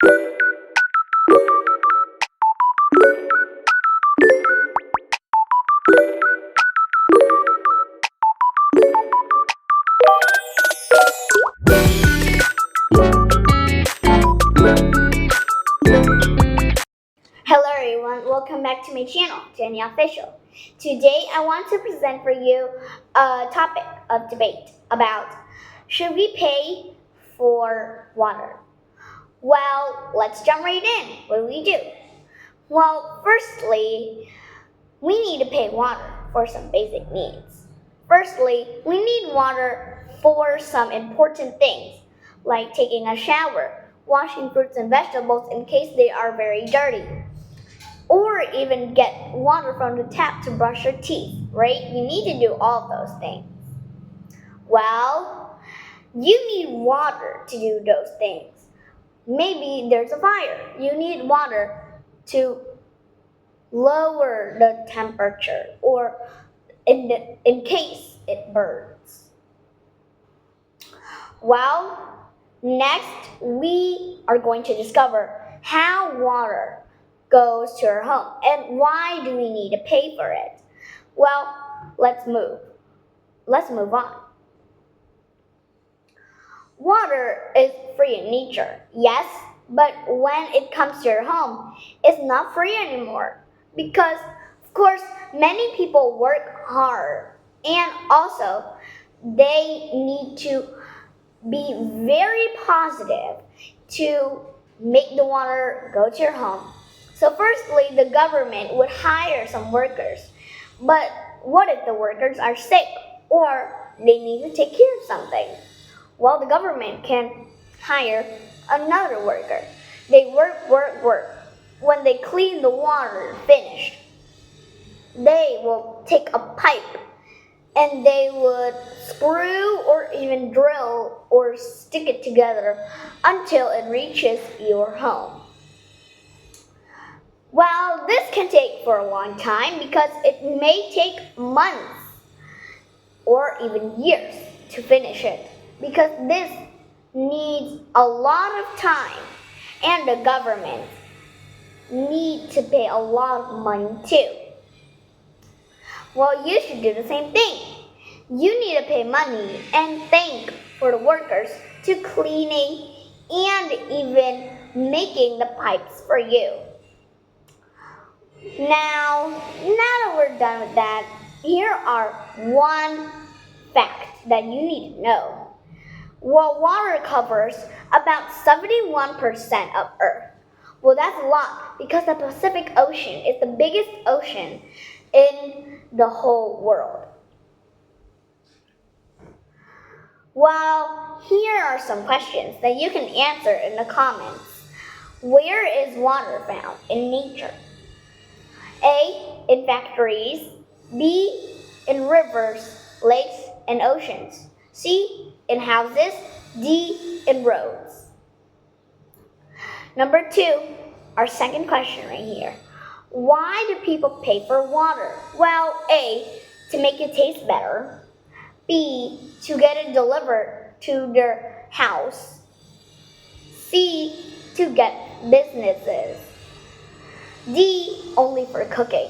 Hello everyone, welcome back to my channel, Jenny Official. Today I want to present for you a topic of debate about should we pay for water? Well, let's jump right in. What do we do? Well, firstly, we need to pay water for some basic needs. Firstly, we need water for some important things, like taking a shower, washing fruits and vegetables in case they are very dirty, or even get water from the tap to brush your teeth, right? You need to do all those things. Well, you need water to do those things. Maybe there's a fire. You need water to lower the temperature or in case it burns. Well, next we are going to discover how water goes to our home and why do we need to pay for it. Well, let's move on. Water is free in nature, yes, but when it comes to your home, it's not free anymore because, of course, many people work hard and also they need to be very positive to make the water go to your home. So firstly, the government would hire some workers. But what if the workers are sick or they need to take care of something? Well, the government can hire another worker. They work. When they clean the water finished, they will take a pipe and they would screw or even drill or stick it together until it reaches your home. Well, this can take for a long time because it may take months or even years to finish it because this needs a lot of time and the government need to pay a lot of money too. Well, you should do the same thing. You need to pay money and thank for the workers to cleaning and even making the pipes for you. Now that we're done with that, here are one fact that you need to know. Well, water covers about 71% of Earth. Well, that's a lot because the Pacific Ocean is the biggest ocean in the whole world. Well, here are some questions that you can answer in the comments. Where is water found in nature? A. In factories. B. In rivers, lakes, and oceans. C. In houses. D. In roads. Number 2, our second question right here. Why do people pay for water? Well, A. To make it taste better. B. To get it delivered to their house. C. To get businesses. D. Only for cooking.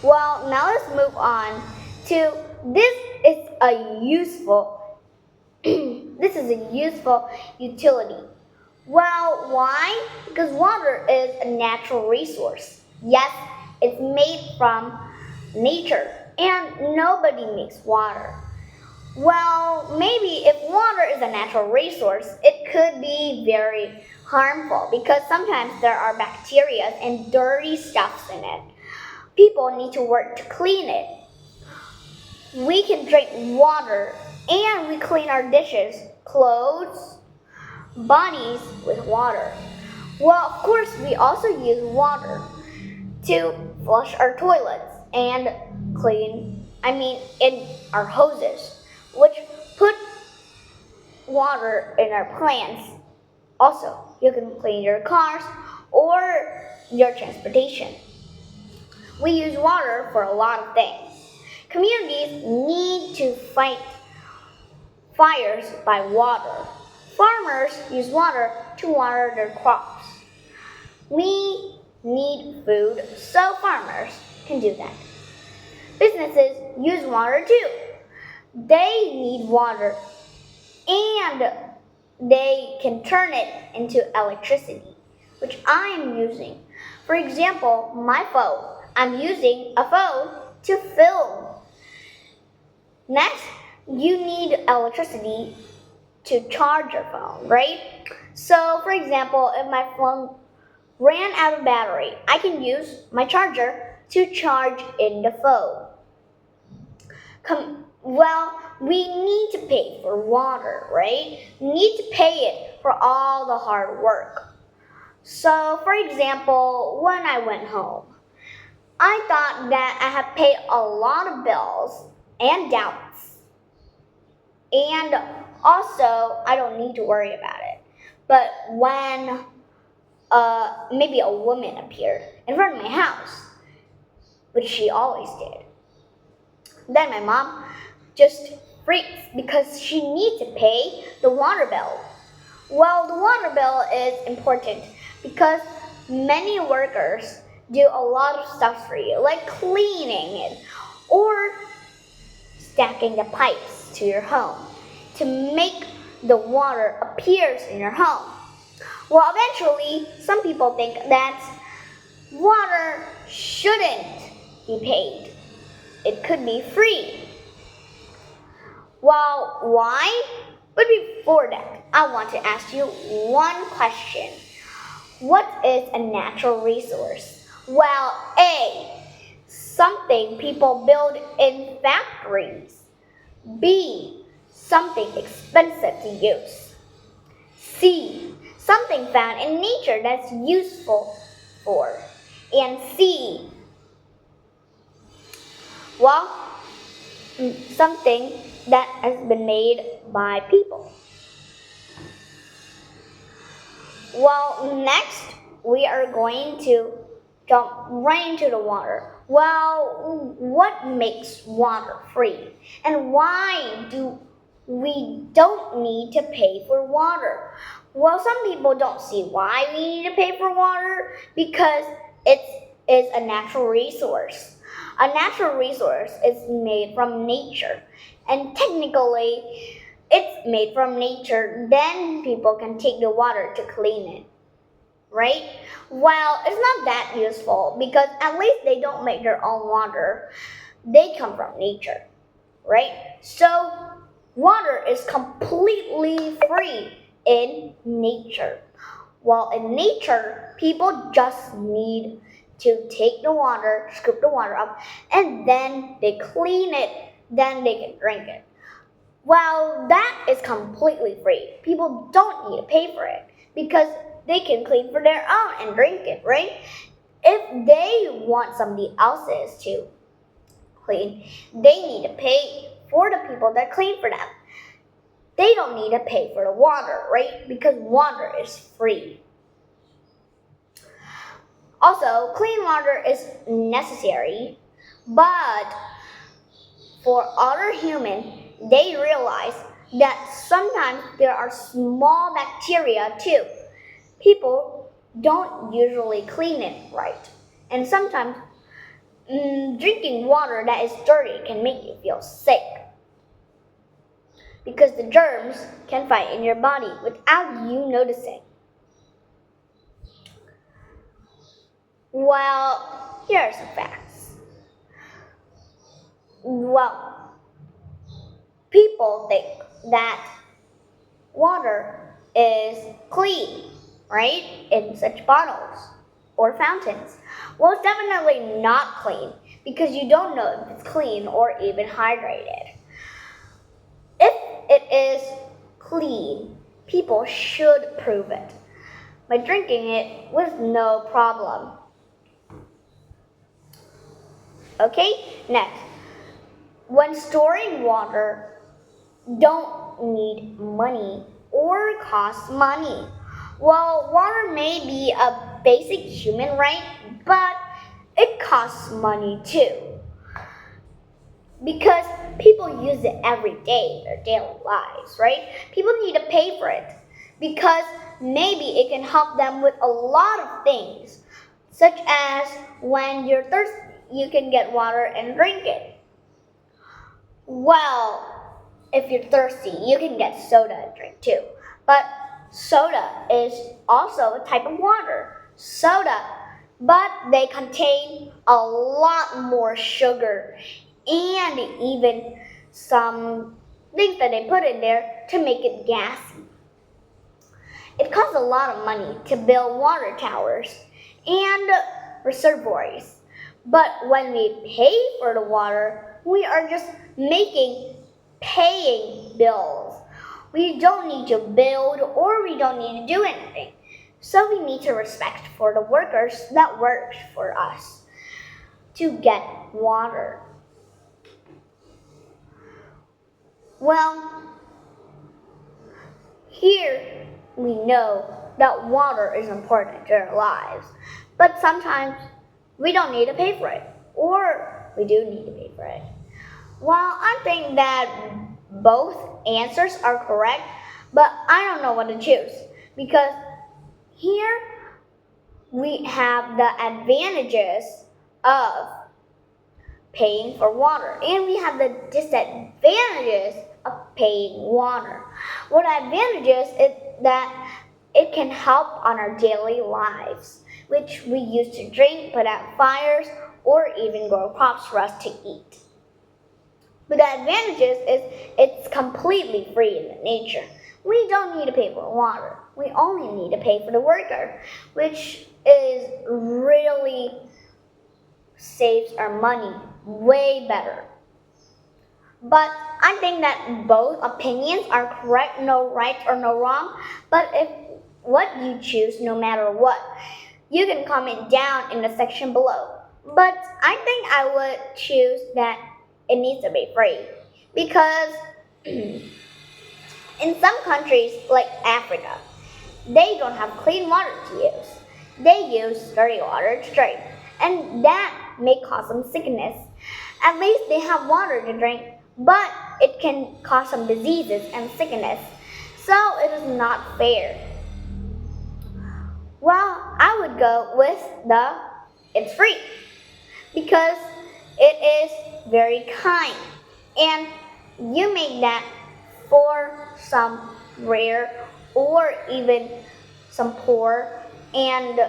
Well, now let's move on to this is a useful utility. Well, why? Because water is a natural resource. Yes, it's made from nature and nobody makes water. Well, maybe if water is a natural resource, it could be very harmful because sometimes there are bacteria and dirty stuffs in it. People need to work to clean it. We can drink water and we clean our dishes, clothes, bodies with water. Well, of course, we also use water to flush our toilets and in our hoses, which put water in our plants. Also, you can clean your cars or your transportation. We use water for a lot of things. Communities need to fight fires by water. Farmers use water to water their crops. We need food, so farmers can do that. Businesses use water too. They need water and they can turn it into electricity, which I am using. For example, my phone. I'm using a phone to film. Next, you need electricity to charge your phone, right? So, for example, if my phone ran out of battery, I can use my charger to charge in the phone. We need to pay for water, right? We need to pay it for all the hard work. So, for example, when I went home, I thought that I had paid a lot of bills and debts. And also, I don't need to worry about it. But when maybe a woman appeared in front of my house, which she always did, then my mom just freaks because she needs to pay the water bill. Well, the water bill is important because many workers do a lot of stuff for you, like cleaning it or stacking the pipes to your home to make the water appears in your home. Well, eventually, some people think that water shouldn't be paid. It could be free. Well, why? But before that, I want to ask you one question. What is a natural resource? Well, A, something people build in factories. B, something expensive to use. C, something found in nature that's useful for. And C, well, something that has been made by people. Well, next we are going to jump right into the water. Well, what makes water free? And why do we don't need to pay for water? Well, some people don't see why we need to pay for water because it is a natural resource. A natural resource is made from nature, and technically it's made from nature, then people can take the water to clean it, right? Well, it's not that useful because at least they don't make their own water. They come from nature, right? So water is completely free in nature. While in nature, people just need to take the water, scoop the water up, and then they clean it, then they can drink it. Well, that is completely free. People don't need to pay for it because they can clean for their own and drink it, right? If they want somebody else's to clean, they need to pay for the people that clean for them. They don't need to pay for the water, right? Because water is free. Also, clean water is necessary, but for other humans, they realize that sometimes there are small bacteria too. People don't usually clean it right. And sometimes drinking water that is dirty can make you feel sick because the germs can fight in your body without you noticing. Well, here are some facts. Well, people think that water is clean, right? In such bottles or fountains. Well, it's definitely not clean because you don't know if it's clean or even hydrated. If it is clean, people should prove it by drinking it with no problem. Okay, next. When storing water, don't need money or cost money. Well, water may be a basic human right, but it costs money too. Because people use it every day in their daily lives, right? People need to pay for it. because maybe it can help them with a lot of things, such as when you're thirsty, you can get water and drink it. Well, if you're thirsty, you can get soda and drink too. But soda is also a type of water. Soda, but they contain a lot more sugar and even some things that they put in there to make it gassy. It costs a lot of money to build water towers and reservoirs. But when we pay for the water, we are just paying bills. We don't need to build or we don't need to do anything. So we need to respect for the workers that work for us to get water. Well, here we know that water is important to our lives, but sometimes we don't need to pay for it, or we do need to pay for it. Well, I think that both answers are correct, but I don't know what to choose because here we have the advantages of paying for water, and we have the disadvantages of paying water. What advantages is that it can help on our daily lives, which we use to drink, put out fires, or even grow crops for us to eat. But the advantages is it's completely free in nature. We don't need to pay for water. We only need to pay for the worker, which is really saves our money way better. But I think that both opinions are correct, no right or no wrong. But if what you choose, no matter what, you can comment down in the section below. But I think I would choose that it needs to be free because in some countries like Africa, they don't have clean water to use. They use dirty water to drink, and that may cause them sickness. At least they have water to drink, but it can cause some diseases and sickness. So it is not fair. Well, I would go with it's free because it is very kind, and you make that for some rare or even some poor and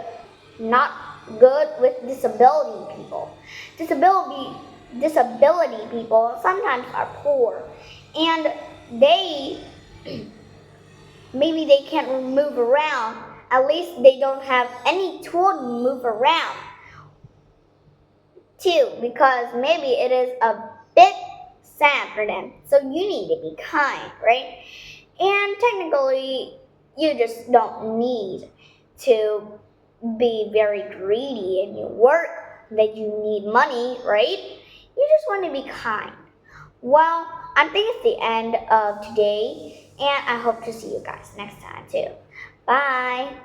not good with disability people. Disability people sometimes are poor, and maybe they can't move around. At least they don't have any tool to move around too, because maybe it is a bit sad for them. So you need to be kind, right? And technically, you just don't need to be very greedy in your work that you need money, right? You just want to be kind. Well, I think it's the end of today, and I hope to see you guys next time too. Bye.